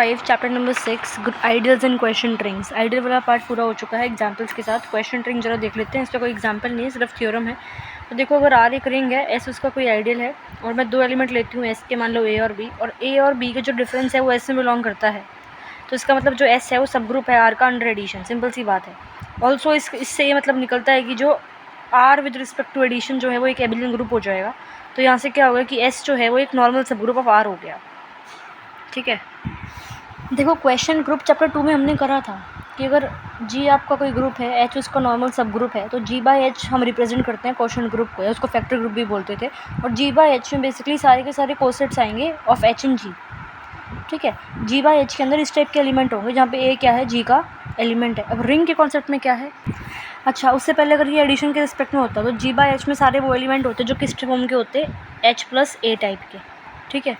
5 chapter number 6 ideals and quotient rings. Ideal वाला part पूरा हो चुका है एग्जांपल्स के साथ। क्वेश्चन ट्रिंग जरा देख लेते हैं। इस पर कोई एग्जांपल नहीं है, सिर्फ थ्योरम है। तो देखो, अगर आर एक रिंग है, एस उसका कोई आइडियल है और मैं दो एलिमेंट लेती हूँ एस के, मान लो ए और बी, और ए और बी का जो डिफरेंस है वो एस में बिलोंग करता है, तो इसका मतलब जो एस है वो सब ग्रुप है आर का अंडर एडिशन। सिंपल सी बात है। ऑल्सो इससे ये मतलब निकलता है कि जो R with respect to addition जो है वो एक एबिलियन ग्रुप हो जाएगा। तो यहाँ से क्या होगा कि एस जो है वो एक नॉर्मल सब ग्रुप ऑफ आर हो गया। ठीक है, देखो क्वेश्चन ग्रुप चैप्टर 2 में हमने करा था कि अगर जी आपका कोई ग्रुप है, एच उसका नॉर्मल सब ग्रुप है, तो जी बाई एच हम रिप्रेजेंट करते हैं क्वेश्चन ग्रुप को, या उसको फैक्टर ग्रुप भी बोलते थे। और जी बाई एच में बेसिकली सारे के सारे कोसेट्स आएंगे ऑफ एच एंड जी। ठीक है, जी बाई एच के अंदर इस टाइप के एलिमेंट होंगे जहाँ पे ए क्या है, जी का एलिमेंट है। अब रिंग के कॉन्सेप्ट में क्या है, अच्छा उससे पहले अगर ये एडिशन के रिस्पेक्ट में होता तो जी बाई एच में सारे वो एलिमेंट होते जो किस फॉर्म के होते, एच प्लस ए टाइप के। ठीक है,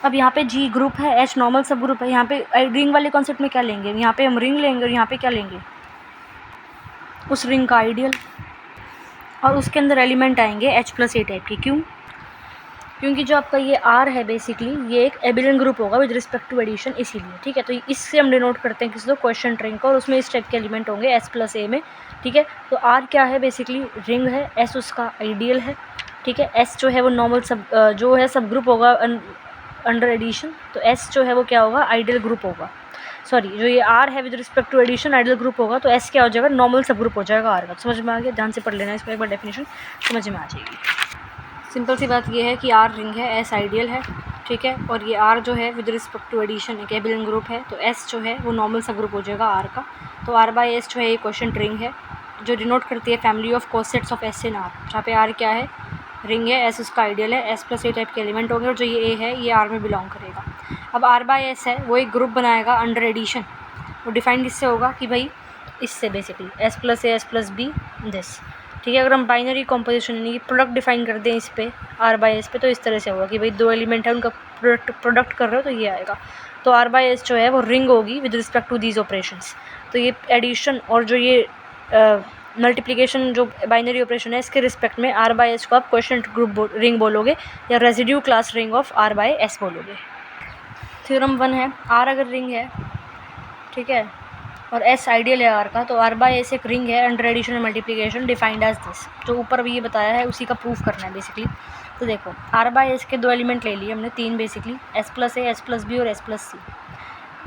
अब यहाँ पे जी ग्रुप है, एच नॉर्मल सब ग्रुप है। यहाँ पे रिंग वाले कॉन्सेप्ट में क्या लेंगे, यहाँ पे हम रिंग लेंगे और यहाँ पे क्या लेंगे, उस रिंग का आइडियल, और उसके अंदर एलिमेंट आएंगे एच प्लस ए टाइप के। क्यों? क्योंकि जो आपका ये आर है बेसिकली ये एक एबिलियन ग्रुप होगा विद रिस्पेक्ट टू एडिशन, इसीलिए। ठीक है, तो इससे हम डिनोट करते हैं किसी को क्वेश्चन ट्रिंग का, और उसमें इस टाइप के एलिमेंट होंगे एस प्लस ए में। ठीक है, तो आर क्या है, बेसिकली रिंग है, एस उसका आइडियल है। ठीक है, एस जो है वो नॉर्मल सब जो है सब ग्रुप होगा अंडर एडिशन, तो एस जो है वो क्या होगा, आइडियल ग्रुप होगा। सॉरी, जो ये आर है with respect to addition ideal group होगा, तो एस क्या हो जाएगा, नॉर्मल सब ग्रुप हो जाएगा आर का। समझ में आ गया? ध्यान से पढ़ लेना, इसको एक बार डेफिनेशन समझ में आ जाएगी। सिंपल सी बात ये है कि आर रिंग है, एस आइडियल है। ठीक है, और ये आर जो है विद रिस्पेक्ट टू एडिशन एक एबिलियन ग्रुप है, तो एस जो है वो नॉर्मल सब ग्रुप हो जाएगा आर का। तो आर बाई एस जो है ये क्वेश्चन ट्रिंग है जो डिनोट करती है family of cosets of S in are, जहाँ पे आर क्या है, रिंग है, एस उसका आइडियल है, एस प्लस ए टाइप के एलिमेंट होंगे, और जो ये ए है ये आर में बिलोंग करेगा। अब आर बाई एस है वो एक ग्रुप बनाएगा अंडर एडिशन। वो डिफाइन किससे होगा कि भाई इससे, basically S plus A S plus B this. ठीक है, अगर हम बाइनरी कॉम्पोजिशन यानी कि प्रोडक्ट डिफाइन कर दें इस पे आर बाई एस पे, तो इस तरह से होगा कि भाई दो एलिमेंट है उनका प्रोडक्ट कर रहे हो तो ये आएगा। तो आर बाई एस जो है वो रिंग होगी with respect to these operations. तो ये एडिशन और जो ये मल्टीप्लिकेशन जो बाइनरी ऑपरेशन है इसके रिस्पेक्ट में आर बाई एस को आप क्वेश्चन ग्रुप रिंग बोलोगे या residue class ring of R by S बोलोगे। थ्योरम 1 है, आर अगर रिंग है, ठीक है, और एस आइडियल है आर का, तो आर बाई एस एक रिंग है under addition and multiplication defined as this. जो ऊपर भी ये बताया है उसी का प्रूफ करना है बेसिकली। तो देखो आर बाई एस के दो एलिमेंट ले लिए हमने, तीन basically, S plus A, S plus B और एस प्लस सी,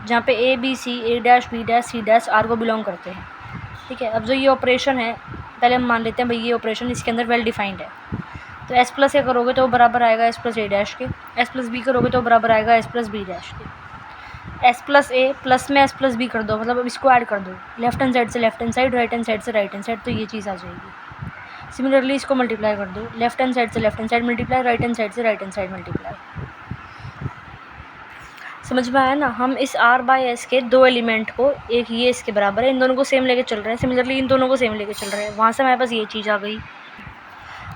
जहाँ पे A B C, A dash B dash C dash R को बिलोंग करते हैं। ठीक है, अब जो ये ऑपरेशन है पहले हम मान लेते हैं भाई ये ऑपरेशन इसके अंदर वेल डिफाइंड है। तो एस प्लस ए करोगे तो वो बराबर आएगा एस प्लस ए डैश के, एस प्लस बी करोगे तो बराबर आएगा एस प्लस बी डैश के। एस प्लस ए प्लस में एस प्लस बी कर दो, मतलब अब इसको ऐड कर दो, लेफ्ट हैंड साइड से left hand side, right hand side से राइट हैंड साइड, तो ये चीज़ आ जाएगी। सिमिलरली इसको मल्टीप्लाई कर दो, लेफ्ट हैंड साइड से left hand side multiply, right hand side से राइट हैंड साइड मल्टीप्लाई। समझ में आया ना? हम इस आर बाई एस के दो एलिमेंट को, एक ये इसके बराबर है, इन दोनों को सेम लेके चल रहे हैं, सिमिलरली इन दोनों को सेम लेके चल रहे हैं, वहाँ से हमारे पास ये चीज़ आ गई।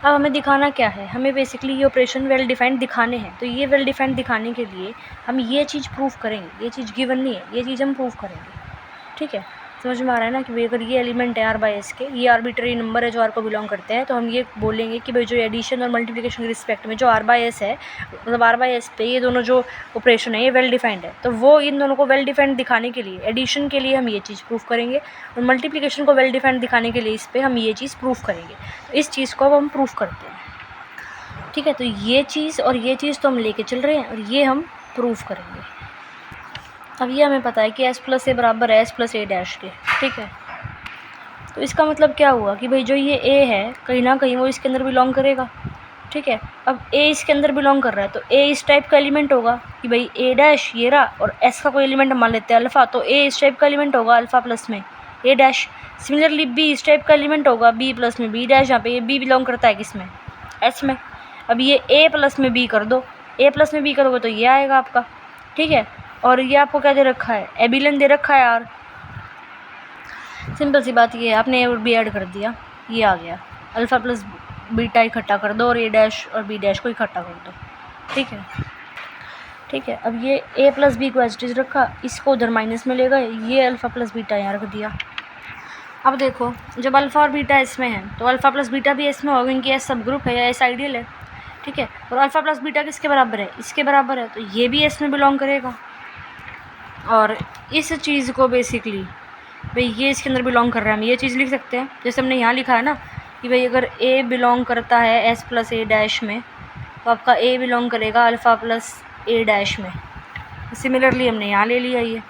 अब हमें दिखाना क्या है, हमें बेसिकली ये ऑपरेशन वेल डिफाइंड दिखाने हैं। तो ये वेल डिफाइंड दिखाने के लिए हम ये चीज़ प्रूफ करेंगे, ये चीज़ गिवन नहीं है, ये चीज़ हम प्रूफ करेंगे। ठीक है, समझ में आ रहा है ना कि भाई अगर ये एलिमेंट है आर बाई एस के, ये आर्बिट्री नंबर है जो आर को बिलोंग करते हैं, तो हम ये बोलेंगे कि भाई जो एडिशन और मल्टीप्लिकेशन के रिस्पेक्ट में जो आर बाई एस है, मतलब आर बाई एस पे ये दोनों जो ऑपरेशन है ये वेल डिफाइंड है। तो वो इन दोनों को वेल डिफाइंड दिखाने के लिए, एडिशन के लिए हम ये चीज़ प्रूफ करेंगे, और मल्टीप्लिकेशन को वेल डिफाइंड दिखाने के लिए इस पर हम ये चीज़ प्रूफ करेंगे। तो इस चीज़ को अब हम प्रूफ करते हैं। ठीक है, तो ये चीज़ और ये चीज़ तो हम लेके चल रहे हैं और ये हम प्रूफ करेंगे। अब ये हमें पता है कि एस प्लस ए बराबर है एस प्लस ए डैश के। ठीक है, तो इसका मतलब क्या हुआ कि भाई जो ये ए है कहीं ना कहीं वो इसके अंदर बिलोंग करेगा। ठीक है, अब ए इसके अंदर बिलोंग कर रहा है तो ए इस टाइप का एलिमेंट होगा कि भाई ए डैश ये रहा, और एस का कोई एलिमेंट मान लेते हैं अल्फ़ा, तो ए इस टाइप का एलिमेंट होगा अल्फ़ा प्लस में ए डैश। सिमिलरली बी इस टाइप का एलिमेंट होगा बी प्लस में बी डैश, यहाँ पे ये बी बिलोंग करता है किस में, एस में। अब ये ए प्लस में बी कर दो, ए प्लस में बी करोगे तो ये आएगा आपका। ठीक है, और ये आपको क्या दे रखा है, एबिलियन दे रखा है यार। सिंपल सी बात ये है, आपने ए और बी ऐड कर दिया, ये आ गया, अल्फ़ा प्लस बीटा इकट्ठा कर दो और ए डैश और बी डैश को इकट्ठा कर दो। ठीक है, ठीक है, अब ये ए प्लस बी को एज इट इज़ रखा, इसको उधर माइनस में ले गए, ये अल्फ़ा प्लस बीटा यहाँ रख दिया। अब देखो जब अल्फ़ा और बीटा इसमें है तो अल्फ़ा प्लस बीटा भी इसमें होगा, इनकी एस सब ग्रुप है या एस आइडियल है। ठीक है, और अल्फ़ा प्लस बीटा किसके बराबर है, इसके बराबर है, तो ये भी एस में बिलोंग करेगा। और इस चीज़ को बेसिकली भाई ये इसके अंदर बिलोंग कर रहा है, हम ये चीज़ लिख सकते हैं जैसे हमने यहाँ लिखा है ना कि भाई अगर ए बिलोंग करता है एस प्लस ए डैश में तो आपका ए बिलोंग करेगा अल्फ़ा प्लस ए डैश में। सिमिलरली हमने यहाँ ले लिया ये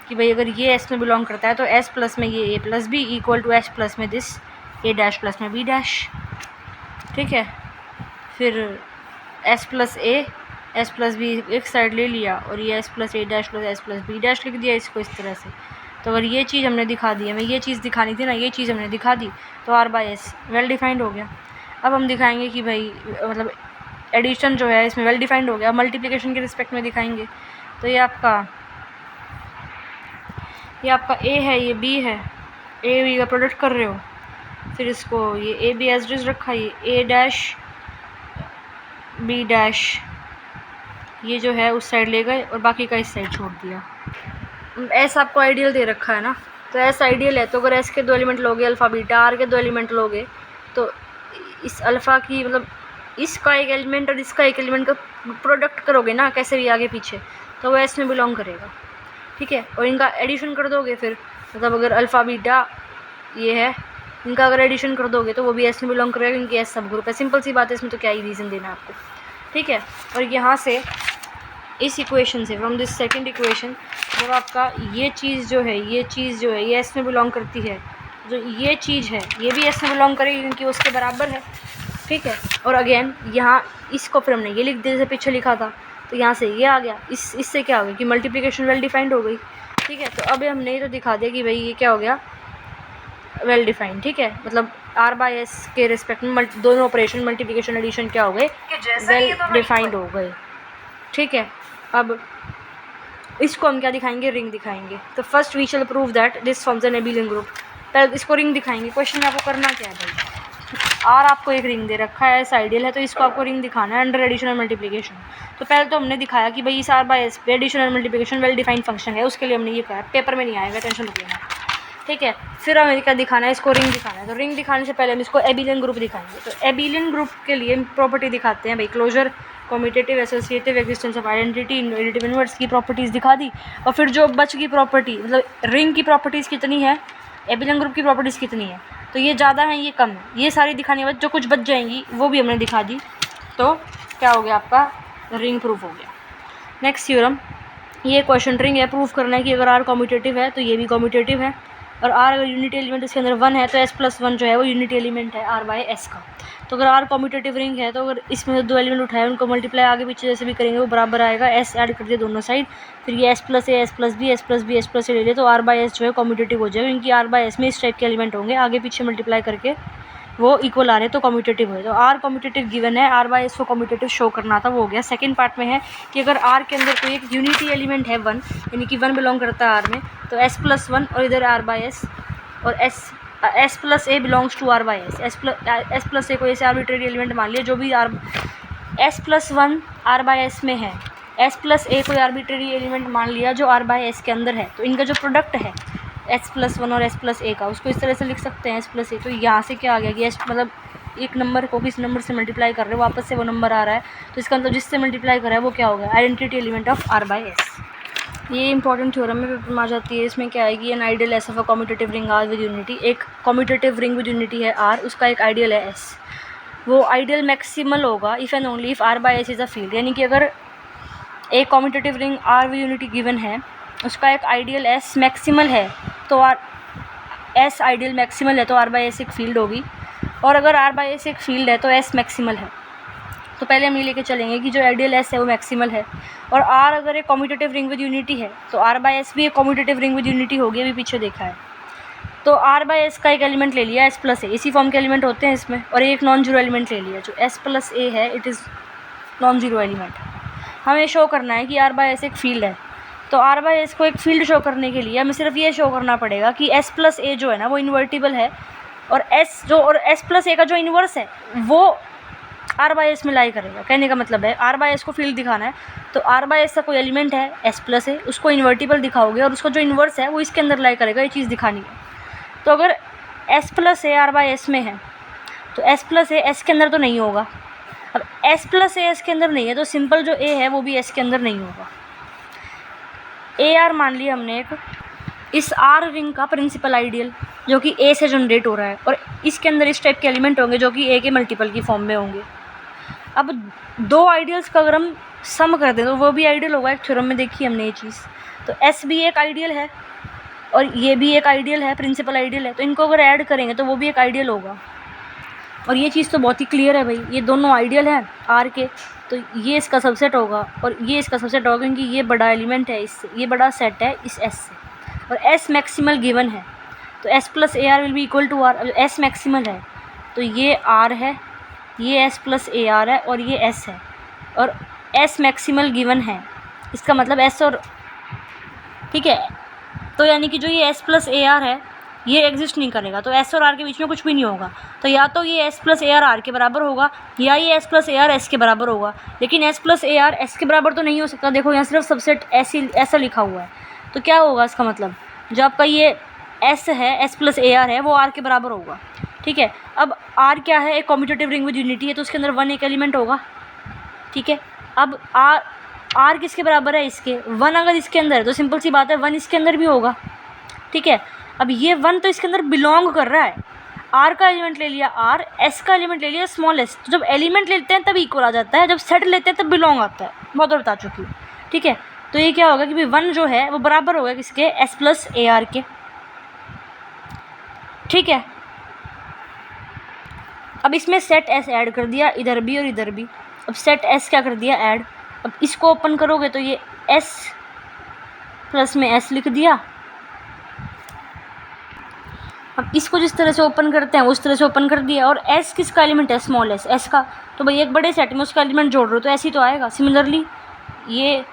कि भाई अगर ये एस में बिलोंग करता है तो एस प्लस में ये A plus B equal to S plus में दिस ए डैश प्लस में बी डैश। ठीक है, फिर S plus A S plus B एक साइड ले लिया और ये S plus A dash plus S plus B dash लिख दिया इसको इस तरह से। तो अगर ये चीज़ हमने दिखा दी, हमें ये चीज़ दिखानी थी ना, ये चीज़ हमने दिखा दी तो R by S well defined हो गया। अब हम दिखाएंगे कि भाई मतलब एडिशन जो है इसमें वेल डिफाइंड हो गया, मल्टीप्लिकेशन के रिस्पेक्ट में दिखाएंगे। तो ये आपका ए है, ये बी है, ए बी का प्रोडक्ट कर रहे हो, फिर इसको ये ए बी एस डिस रखा, ये ए डैश बी डैश ये जो है उस साइड ले गए और बाकी का इस साइड छोड़ दिया। एस आपको आइडियल दे रखा है ना, तो एस आइडियल है, तो अगर एस के 2 एलिमेंट लोगे अल्फ़ा बीटा, आर के 2 एलिमेंट लोगे तो इस अल्फ़ा की मतलब इसका एक एलिमेंट और इसका एक एलिमेंट का प्रोडक्ट करोगे ना कैसे भी आगे पीछे, तो वो एस में बिलोंग करेगा। ठीक है, और इनका एडिशन कर दोगे फिर मतलब अगर अल्फ़ा बीटा ये है, इनका अगर एडिशन कर दोगे तो वो भी एस में बिलोंग करेगा क्योंकि एस सब ग्रुप है। सिंपल सी बात है, इसमें तो क्या ही रीज़न देना है आपको। ठीक है, और यहाँ से इस इक्वेशन से फ्रॉम दिस सेकंड इक्वेशन जब आपका ये चीज़ जो है ये एस में बिलोंग करती है, जो ये चीज़ है ये भी एस में बिलोंग करेगी क्योंकि उसके बराबर है। ठीक है, और अगेन यहाँ इसको फिर हमने ये लिख दिया जैसे पीछे लिखा था, तो यहाँ से ये आ गया, इससे क्या हो गया कि मल्टीप्लिकेशन वेल डिफाइंड हो गई। ठीक है, तो अब हमने ये तो दिखा दिया कि भाई ये क्या हो गया वेल डिफाइंड। ठीक है, मतलब आर बाई एस के रिस्पेक्ट में दोनों ऑपरेशन मल्टीप्लिकेशन एडिशन क्या हो गए वेल डिफाइंड हो गए। ठीक है, अब इसको हम क्या दिखाएंगे, रिंग दिखाएंगे। तो first we shall prove that this forms an abelian group. पहले इसको रिंग दिखाएंगे। क्वेश्चन में आपको करना क्या है भाई, आर आपको एक रिंग दे रखा है, एस आइडियल है, तो इसको आपको रिंग दिखाना है अंडर एडिशन और मल्टीप्लिकेशन। तो पहले तो हमने दिखाया कि भाई इस आर बाई एस पे एडिशन और मल्टीप्लिकेशन वेल डिफाइंड फंक्शन है, उसके लिए हमने ये कहा, पेपर में नहीं आएगा, टेंशन मत लेना। ठीक है, फिर हमें क्या दिखाना है, इसको रिंग दिखाना है। तो रिंग दिखाने से पहले हम इसको एबेलियन ग्रुप दिखाएंगे। तो एबेलियन ग्रुप के लिए प्रॉपर्टी दिखाते हैं भाई, closure, commutative, associative, existence of identity, additive inverse की प्रॉपर्टीज़ दिखा दी। और फिर जो बच की प्रॉपर्टी मतलब रिंग की प्रॉपर्टीज़ कितनी है, एबेलियन ग्रुप की प्रॉपर्टीज़ कितनी है, तो ये ज़्यादा है ये कम है, ये सारी दिखाने के बाद जो कुछ बच जाएंगी वो भी हमने दिखा दी। तो क्या हो गया आपका रिंग प्रूफ हो गया। नेक्स्ट थ्योरम, ये क्वेश्चन रिंग है, प्रूफ करना है कि अगर आर कम्यूटेटिव है तो ये भी कम्यूटेटिव है, और आर अगर यूनिटी एलिमेंट इसके अंदर 1 है तो एस प्लस 1 जो है वो यूनिटी एलिमेंट है आर बाई एस का। तो अगर आर कम्यूटेटिव रिंग है तो अगर इसमें से 2 एलिमेंट उठाए उनको मल्टीप्लाई आगे पीछे जैसे भी करेंगे वो बराबर आएगा, एस ऐड कर दिए दोनों साइड, फिर ये S plus A S plus B S plus B S plus A ले लिया, तो आर बाई एस जो है कम्यूटेटिव हो जाएगा क्योंकि आर बाई एस में इस टाइप के एलिमेंट होंगे, आगे पीछे मल्टीप्लाई करके वो इक्वल आ रहे तो कम्यूटेटिव हो। तो आर कम्यूटेटिव गिवन है, आर बाई एस को कम्यूटेटिव शो करना था, वो हो गया। सेकंड पार्ट में है कि अगर आर के अंदर कोई एक यूनिटी एलिमेंट है 1 यानी कि 1 बिलोंग करता है आर में, तो एस प्लस 1 और इधर आर बाई एस और S plus A belongs to R by S, S plus A को ऐसे आर्बिट्रेरी एलिमेंट मान लिया, जो भी R S plus 1 R by S में है, एस प्लस ए कोई आर्बिट्रेरी एलिमेंट मान लिया जो आर बाई एस के अंदर है, तो इनका जो प्रोडक्ट है एस प्लस 1 और एस प्लस ए का, उसको इस तरह से लिख सकते हैं एस प्लस ए। तो यहाँ से क्या आ गया कि एस मतलब एक नंबर को किस नंबर से मल्टीप्लाई कर रहे हो वापस से वो नंबर आ रहा है, तो इसका मतलब जिससे मल्टीप्लाई कर रहा है वो क्या होगा identity element of R by S. ये इंपॉर्टेंट थ्योरम में पेपर में आ जाती है। इसमें क्या आएगी, an ideal S of a commutative ring R with unity, एक कम्यूटेटिव रिंग विद यूनिटी है आर, उसका एक आइडियल है एस, वो आइडियल मैक्सिमल होगा if and only if R by S is a field. यानी कि अगर एक commutative ring R with unity given है, उसका एक आइडियल एस मैक्सिमल है, तो आर एस आइडियल मैक्सिमल है तो आर बाई एस एक फील्ड होगी, और अगर आर बाई एस एक फील्ड है तो एस मैक्सिमल है। तो पहले हम ये लेके चलेंगे कि जो आइडियल एस है वो मैक्सिमल है, और आर अगर एक कम्यूटेटिव रिंग विद यूनिटी है तो आर बाई एस भी एक कम्यूटेटिव रिंग विद यूनिटी होगी, अभी पीछे देखा है। तो आर बाई एस का एक एलिमेंट ले लिया एस प्लस ए, इसी फॉर्म के एलिमेंट होते हैं इसमें, और एक नॉन जीरो एलिमेंट ले लिया जो एस प्लस ए है, it is non zero element. हमें शो करना है कि आर बाई एस एक फील्ड है, तो आर बाई एस को एक फील्ड शो करने के लिए हमें सिर्फ ये शो करना पड़ेगा कि एस प्लस ए जो है ना वो इन्वर्टिबल है, और एस प्लस ए का जो इन्वर्स है वो आर बाई एस में लाई करेगा। कहने का मतलब है आर बाई एस को फील्ड दिखाना है, तो आर बाई एस का कोई एलिमेंट है एस प्लस ए, उसको इन्वर्टिबल दिखाओगे और उसका जो इन्वर्स है वो इसके अंदर लाई करेगा, ये चीज़ दिखानी है। तो अगर S plus A are by S में है तो एस प्लस ए एस के अंदर तो नहीं होगा, अब एस प्लस ए एस के अंदर नहीं है तो सिंपल जो ए है वो भी एस के अंदर नहीं होगा। ए आर मान लिया हमने एक, इस आर रिंग का प्रिंसिपल आइडियल जो कि ए से जनरेट हो रहा है, और इसके अंदर इस टाइप के एलिमेंट होंगे जो कि ए के मल्टीपल की फॉर्म में होंगे। अब दो आइडियल्स का अगर हम सम कर दें तो वो भी आइडियल होगा। एक थ्योरम में देखी हमने ये चीज़। तो एस भी एक आइडियल है और ये भी एक आइडियल है, प्रिंसिपल आइडियल है, तो इनको अगर ऐड करेंगे तो वो भी एक आइडियल होगा। और ये चीज़ तो बहुत ही क्लियर है भाई, ये दोनों आइडियल हैं आर के, तो ये इसका सबसेट होगा और ये इसका सबसेट होगा, क्योंकि ये बड़ा एलिमेंट है इससे, ये बड़ा सेट है इस एस से, और एस मैक्सिमल गिवन है। तो S plus A R will be equal to R. अब एस मैक्सिमल है तो ये आर है, ये एस प्लस ए आर है और ये एस है, और एस मैक्सिमल गिवन है, इसका मतलब एस और, ठीक है, तो यानी कि जो ये एस प्लस ए आर है ये एग्जिस्ट नहीं करेगा, तो एस और आर के बीच में कुछ भी नहीं होगा। तो या तो ये एस प्लस ए आर के बराबर होगा, या ये S plus A R S के बराबर होगा। लेकिन S plus A R S के बराबर तो नहीं हो सकता, देखो यहाँ सिर्फ सबसेट ऐसा लिखा हुआ है। तो क्या होगा इसका मतलब, जो आपका ये एस है, एस प्लस ए आर है, वो आर के बराबर होगा। ठीक है, अब आर क्या है, एक कॉम्यूटेटिव रिंग विद यूनिटी है, तो उसके अंदर 1 एक एलिमेंट होगा। ठीक है, अब आर किसके बराबर है, इसके 1 अगर इसके अंदर है तो सिंपल सी बात है 1 इसके अंदर भी होगा। ठीक है, अब ये 1 तो इसके अंदर बिलोंग कर रहा है, आर का एलिमेंट ले लिया आर, एस का एलिमेंट ले लिया स्मॉल एस। तो जब एलिमेंट लेते हैं तब इक्वल आ जाता है, जब सेट लेते हैं तब बिलोंग आता है, बहुत बार बता चुकी हूँ। ठीक है, तो ये क्या होगा कि भाई 1 जो है वो बराबर होगा किसके, एस प्लस ए आर के। ठीक है, अब इसमें सेट एस ऐड कर दिया, इधर भी और इधर भी। अब सेट एस क्या कर दिया, ऐड। अब इसको ओपन करोगे तो ये एस प्लस में एस लिख दिया। अब इसको जिस तरह से ओपन करते हैं उस तरह से ओपन कर दिया, और एस किसका एलिमेंट है, स्मॉल एस का, तो भाई एक बड़े सेट में उसका एलिमेंट जोड़ रहे हो तो ऐसे ही तो आएगा। सिमिलरली ये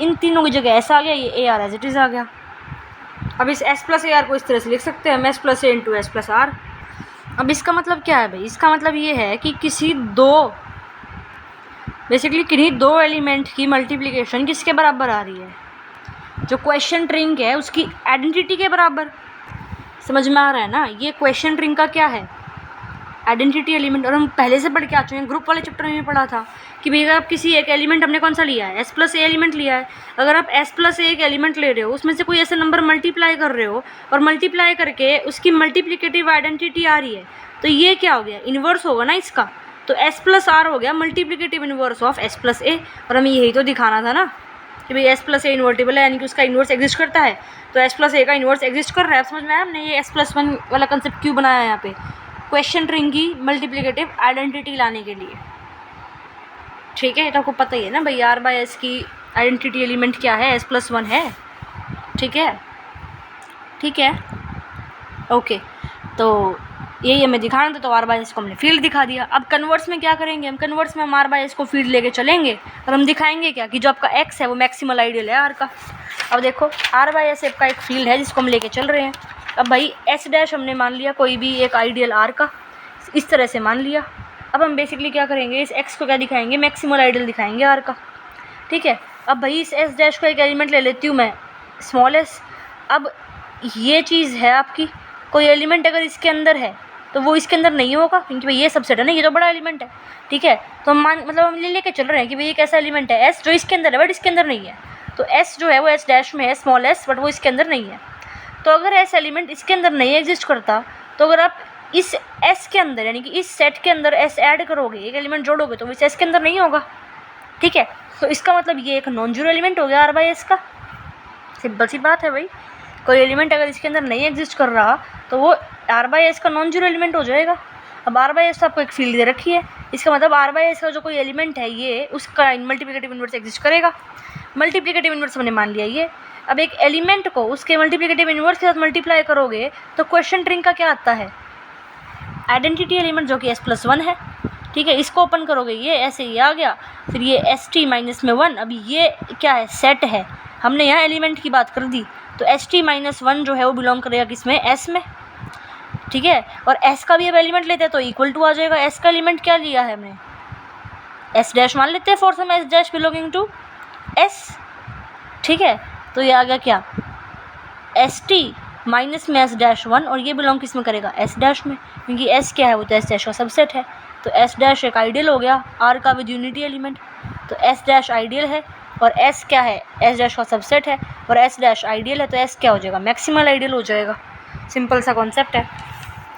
इन तीनों की जगह एस आ गया, ये A R as it is आ गया। अब इस एस प्लस ए आर को इस तरह से लिख सकते हैं, S plus A into S plus R. अब इसका मतलब क्या है भाई, इसका मतलब ये है कि किन्हीं दो एलिमेंट की मल्टीप्लिकेशन किसके बराबर आ रही है, जो क्वेश्चन रिंग है उसकी आइडेंटिटी के बराबर। समझ में आ रहा है ना, ये क्वेश्चन रिंग का क्या है, आइडेंटिटी एलिमेंट। और हम पहले से पढ़ के आ चुके हैं, ग्रुप वाले चैप्टर में पढ़ा था कि भाई अगर आप किसी एक एलिमेंट, हमने कौन सा लिया है, एस प्लस ए एलिमेंट लिया है, अगर आप एस प्लस ए एक एलिमेंट ले रहे हो, उसमें से कोई ऐसा नंबर मल्टीप्लाई कर रहे हो और मल्टीप्लाई करके उसकी मल्टीप्लिकेटिव आइडेंटिटी आ रही है, तो ये क्या हो गया, इन्वर्स होगा ना इसका। तो एस प्लस आर हो गया multiplicative inverse of S plus A, और हमें यही तो दिखाना था ना कि भाई एस प्लस ए इन्वर्टिबल है, यानी कि उसका इन्वर्स एग्जिस्ट करता है, तो एस प्लस ए का इन्वर्स एग्जिस्ट कर रहा है। समझ में आया हमने ये एस प्लस 1 वाला कंसेप्ट क्यों बनाया है यहाँ पे, क्वेश्चन रिंग की मल्टीप्लिकेटिव आइडेंटिटी लाने के लिए। ठीक है, तो आपको पता ही है ना भाई आर बाई एस की आइडेंटिटी एलिमेंट क्या है, एस प्लस 1 है। ठीक है, ठीक है, ओके, तो यही हमें दिखाना था, तो आर बाई एस को हमने फील्ड दिखा दिया। अब कन्वर्स में क्या करेंगे, हम कन्वर्स में हम आर बाई एस को फील्ड लेके चलेंगे और हम दिखाएंगे क्या कि जो आपका एक्स है वो मैक्सिमल आइडियल है आर का। अब देखो आर बाई एस का एक फील्ड है जिसको हम लेके चल रहे हैं। अब भाई एस डैश हमने मान लिया कोई भी एक आइडियल आर का, इस तरह से मान लिया। अब हम बेसिकली क्या करेंगे, इस एक्स को क्या दिखाएंगे, मैक्सिमल आइडियल दिखाएंगे आर का। ठीक है, अब भाई इस एस डैश को एक एलिमेंट ले लेती हूँ मैं, स्मॉल एस। अब ये चीज़ है आपकी, कोई एलिमेंट अगर इसके अंदर है तो वो इसके अंदर नहीं होगा, क्योंकि भाई ये सबसेट है ना, ये तो बड़ा एलिमेंट है। ठीक है, तो हम हम लेके चल रहे हैं कि भाई एक ऐसा एलिमेंट है एस जो इसके अंदर है बट इसके अंदर नहीं है। तो एस जो है वो एस डैश में है, स्मॉल एस, बट वो इसके अंदर नहीं है। तो अगर एस एलिमेंट इसके अंदर नहीं एग्जिस्ट करता, तो अगर आप इस एस के अंदर यानी कि इस सेट के अंदर एस ऐड करोगे, एक एलिमेंट जोड़ोगे, तो वो इस एस के अंदर नहीं होगा। ठीक है, तो इसका मतलब ये एक नॉन जीरो एलिमेंट हो गया आर बाई एस का। सिंपल सी बात है भाई, कोई एलिमेंट अगर इसके अंदर नहीं एग्जिस्ट कर रहा तो वो आर बाई एस का नॉन जीरो एलिमेंट हो जाएगा। अब आर बाई एस आपको एक फील्ड दे रखी है, इसका मतलब आर बाई एस का जो कोई एलिमेंट है ये उसका मल्टीप्लिकेटिव इन्वर्स एग्जिस्ट करेगा। मल्टीप्लिकेटिव इन्वर्स हमने मान लिया ये। अब एक एलिमेंट को उसके मल्टीप्लिकेटिव इन्वर्स के साथ मल्टीप्लाई करोगे तो क्वेश्चन रिंग का क्या आता है, आइडेंटिटी एलिमेंट जो कि एस प्लस 1 है। ठीक है, इसको ओपन करोगे ये ऐसे ही आ गया, फिर ये एस टी माइनस में 1। अभी ये क्या है, सेट है, हमने यहाँ एलिमेंट की बात कर दी, तो एस टी माइनस 1 जो है वो बिलोंग करेगा किसमें, एस में। ठीक है, और एस का भी अब एलिमेंट लेते हैं तो इक्वल टू आ जाएगा। एस का एलिमेंट क्या लिया है हमने, एस डैश मान लेते हैं for some S dash belonging to S. ठीक है, तो ये आ गया क्या, एस टी माइनस में एस डैश 1, और ये बिलोंग किस में करेगा, एस डैश में, क्योंकि एस क्या है वो तो एस डैश का सबसेट है। तो एस डैश एक आइडियल हो गया आर का विद यूनिटी एलिमेंट, तो एस डैश आइडियल है। और एस क्या है, एस डैश का सबसेट है और एस डैश आइडियल है, तो एस क्या हो जाएगा, मैक्सिमल आइडियल हो जाएगा। सिंपल सा कॉन्सेप्ट है।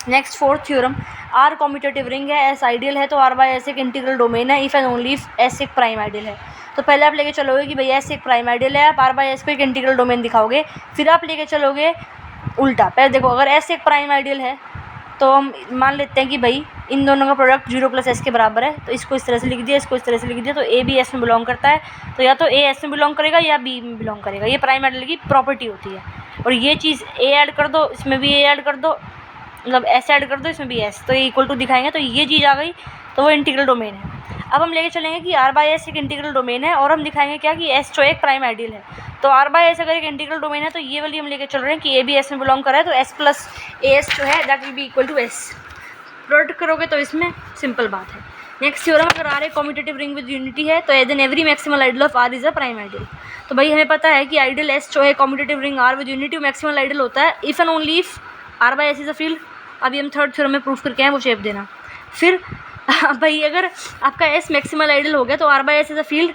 Next fourth theorem, R commutative ring है, एस आइडियल है तो आर बाय एस एक इंटीग्रल डोमेन है if and only if S एक प्राइम आइडियल है। तो पहले आप लेके चलोगे कि भैया एस एक प्राइम आइडियल है, आप आर बाय एस को एक इंटीग्रल डोमेन दिखाओगे, फिर आप लेके चलोगे उल्टा। पहले देखो, अगर एस एक प्राइम आइडियल है तो हम मान लेते हैं कि भाई इन दोनों का प्रोडक्ट 0 + s के बराबर है, तो इसको इस तरह से लिख दिया, इसको इस तरह से लिख दिया, तो ए भी एस में बिलोंग करता है, तो या तो ए एस में बिलोंग करेगा या बी में बिलोंग करेगा। ये प्राइम आइडियल की प्रॉपर्टी होती है। और ये चीज़ ए ऐड कर दो, इसमें भी ए ऐड कर दो, मतलब एस ऐड कर दो, इसमें भी एस, तो ये इक्वल टू दिखाएंगे, तो ये चीज़ आ गई, तो वो इंटीग्रल डोमेन है। अब हम लेके चलेंगे कि आर बाय एस एक इंटीग्रल डोमेन है और हम दिखाएंगे क्या कि एस जो एक प्राइम आइडियल है। तो आर बाय एस अगर एक इंटीग्रल डोमेन है तो ये वाली हम लेके चल रहे हैं कि ए भी एस में बिलोंग कर रहा है, तो एस प्लस ए एस जो है that will be equal to S. Product करोगे तो इसमें सिंपल बात है। नेक्स्ट थ्योरम, अगर आर एक कॉम्यूटेटिव रिंग विद यूनिटी है तो then every maximal ideal of R is a prime ideal. तो भाई हमें पता है कि आइडियल एस जो है commutative ring R with unity maximal ideal होता है if and only if R by S is a field. अभी हम थर्ड थ्योरम में प्रूफ करके आए, वो शेप देना। फिर भाई अगर आपका एस मैक्सिमल आइडियल हो गया तो R by S is a field,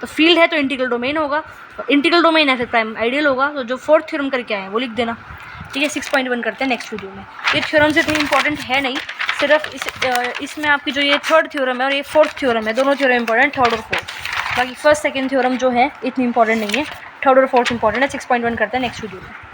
तो फील्ड है तो इंटीग्रल डोमेन होगा, इंटीग्रल डोमेन है फिर प्राइम आइडियल होगा। तो जो फोर्थ थ्योरम करके आए हैं वो लिख देना, ठीक है। 6.1 करते हैं नेक्स्ट वीडियो में। ये थ्योरम से इतनी इंपॉर्टेंट है नहीं, सिर्फ इसमें आपकी जो ये थर्ड थ्योरम है और ये फोर्थ थ्योरम है, दोनों थ्योरम इंपॉर्टेंट, थर्ड और फोर्थ। बाकी फर्स्ट सेकंड थ्योरम जो है इतनी इंपॉर्टेंट नहीं है, थर्ड और फोर्थ इंपॉर्टेंट है। 6.1 करते हैं नेक्स्ट वीडियो में।